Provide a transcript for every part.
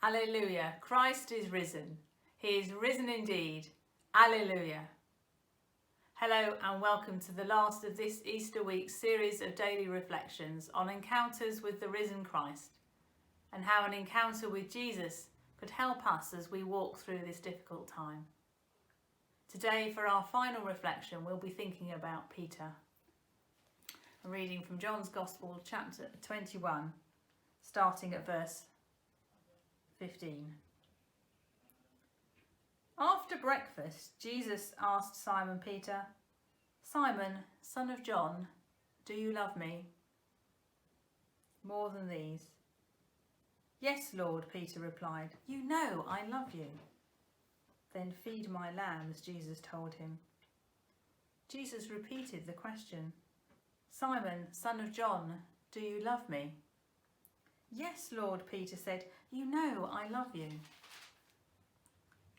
Alleluia, Christ is risen. He is risen indeed. Alleluia. Hello and welcome to the last of this Easter week's series of daily reflections on encounters with the risen Christ and how an encounter with Jesus could help us as we walk through this difficult time. Today, for our final reflection, we'll be thinking about Peter. I'm reading from John's Gospel, chapter 21, starting at verse 15. After breakfast, Jesus asked Simon Peter, "Simon, son of John, do you love me more than these?" "Yes, Lord," Peter replied. "You know I love you." "Then feed my lambs," Jesus told him. Jesus repeated the question, "Simon, son of John, do you love me?" "Yes, Lord," Peter said, "you know I love you."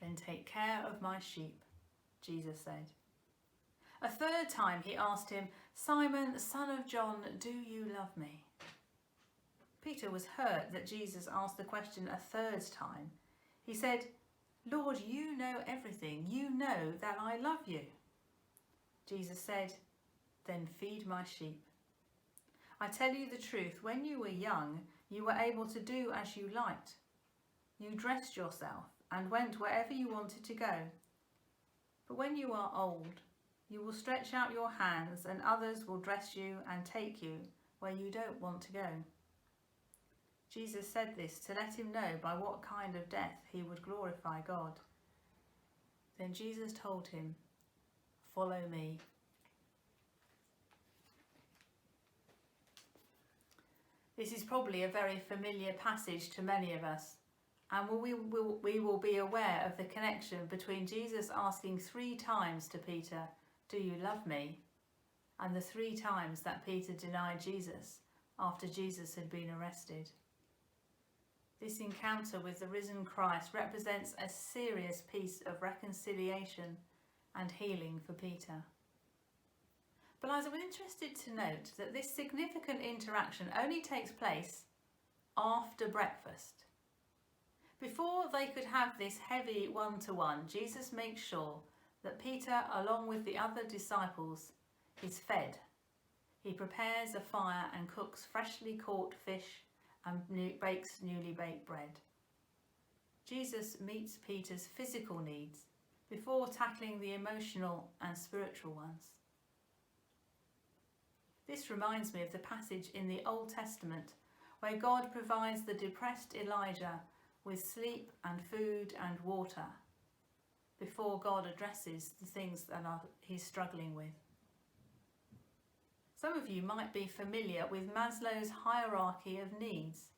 "Then take care of my sheep," Jesus said. A third time he asked him, "Simon, son of John, do you love me?" Peter was hurt that Jesus asked the question a third time. He said, "Lord, you know everything. You know that I love you." Jesus said, "Then feed my sheep. I tell you the truth, when you were young, you were able to do as you liked. You dressed yourself and went wherever you wanted to go. But when you are old, you will stretch out your hands and others will dress you and take you where you don't want to go." Jesus said this to let him know by what kind of death he would glorify God. Then Jesus told him, "Follow me." This is probably a very familiar passage to many of us, and we will be aware of the connection between Jesus asking 3 times to Peter, "Do you love me?" and the 3 times that Peter denied Jesus after Jesus had been arrested. This encounter with the risen Christ represents a serious piece of reconciliation and healing for Peter. But I was interested to note that this significant interaction only takes place after breakfast. Before they could have this heavy one-to-one, Jesus makes sure that Peter, along with the other disciples, is fed. He prepares a fire and cooks freshly caught fish and bakes newly baked bread. Jesus meets Peter's physical needs before tackling the emotional and spiritual ones. This reminds me of the passage in the Old Testament where God provides the depressed Elijah with sleep and food and water before God addresses the things that he's struggling with. Some of you might be familiar with Maslow's hierarchy of needs.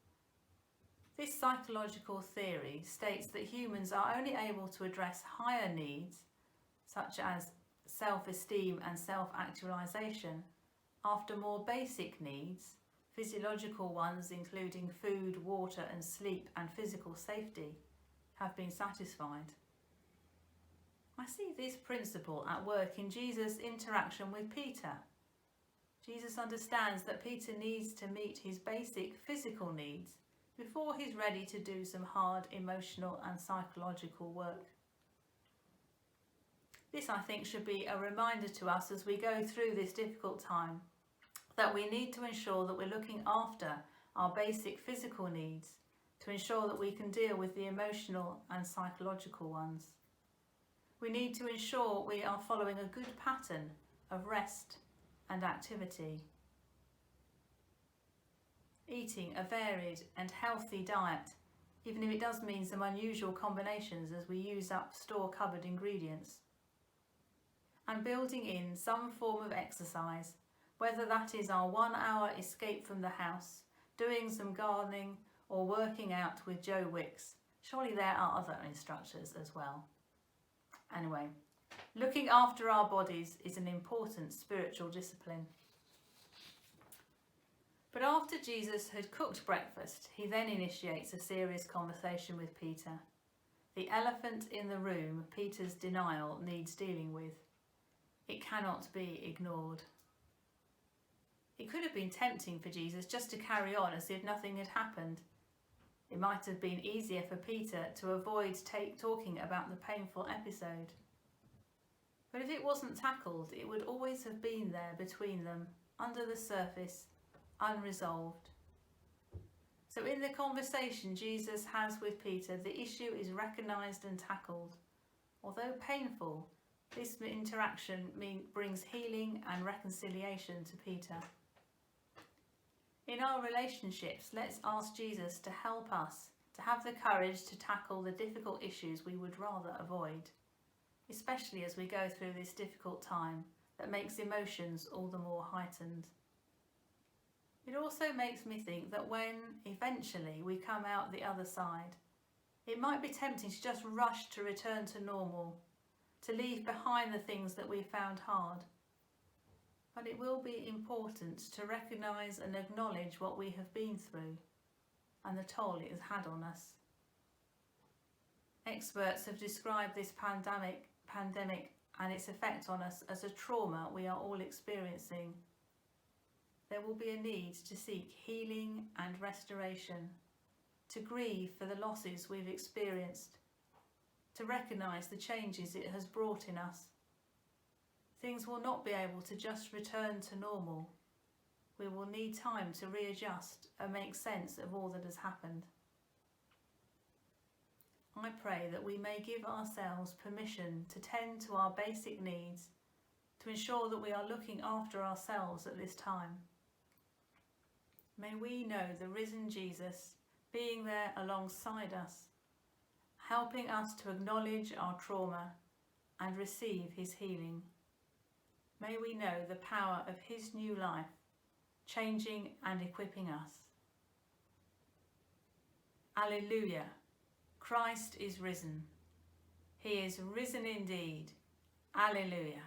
This psychological theory states that humans are only able to address higher needs, such as self-esteem and self-actualization, after more basic needs, physiological ones including food, water and sleep and physical safety, have been satisfied. I see this principle at work in Jesus' interaction with Peter. Jesus understands that Peter needs to meet his basic physical needs before he's ready to do some hard emotional and psychological work. This, I think, should be a reminder to us as we go through this difficult time that we need to ensure that we're looking after our basic physical needs to ensure that we can deal with the emotional and psychological ones. We need to ensure we are following a good pattern of rest and activity. Eating a varied and healthy diet, even if it does mean some unusual combinations as we use up store-cupboard ingredients. And building in some form of exercise, whether that is our 1-hour escape from the house, doing some gardening or working out with Joe Wicks. Surely there are other instructors as well. Anyway, looking after our bodies is an important spiritual discipline. But after Jesus had cooked breakfast, he then initiates a serious conversation with Peter. The elephant in the room, Peter's denial, needs dealing with. It cannot be ignored. It could have been tempting for Jesus just to carry on as if nothing had happened. It might have been easier for Peter to avoid talking about the painful episode. But if it wasn't tackled, it would always have been there between them, under the surface, unresolved. So in the conversation Jesus has with Peter, the issue is recognised and tackled. Although painful, this interaction brings healing and reconciliation to Peter. In our relationships, let's ask Jesus to help us to have the courage to tackle the difficult issues we would rather avoid, especially as we go through this difficult time that makes emotions all the more heightened. It also makes me think that when eventually we come out the other side, it might be tempting to just rush to return to normal, to leave behind the things that we found hard. But it will be important to recognise and acknowledge what we have been through and the toll it has had on us. Experts have described this pandemic and its effect on us as a trauma we are all experiencing. There will be a need to seek healing and restoration, to grieve for the losses we've experienced, to recognise the changes it has brought in us. Things will not be able to just return to normal. We will need time to readjust and make sense of all that has happened. I pray that we may give ourselves permission to tend to our basic needs, to ensure that we are looking after ourselves at this time. May we know the risen Jesus being there alongside us, helping us to acknowledge our trauma and receive his healing. May we know the power of his new life, changing and equipping us. Alleluia! Christ is risen. He is risen indeed. Alleluia!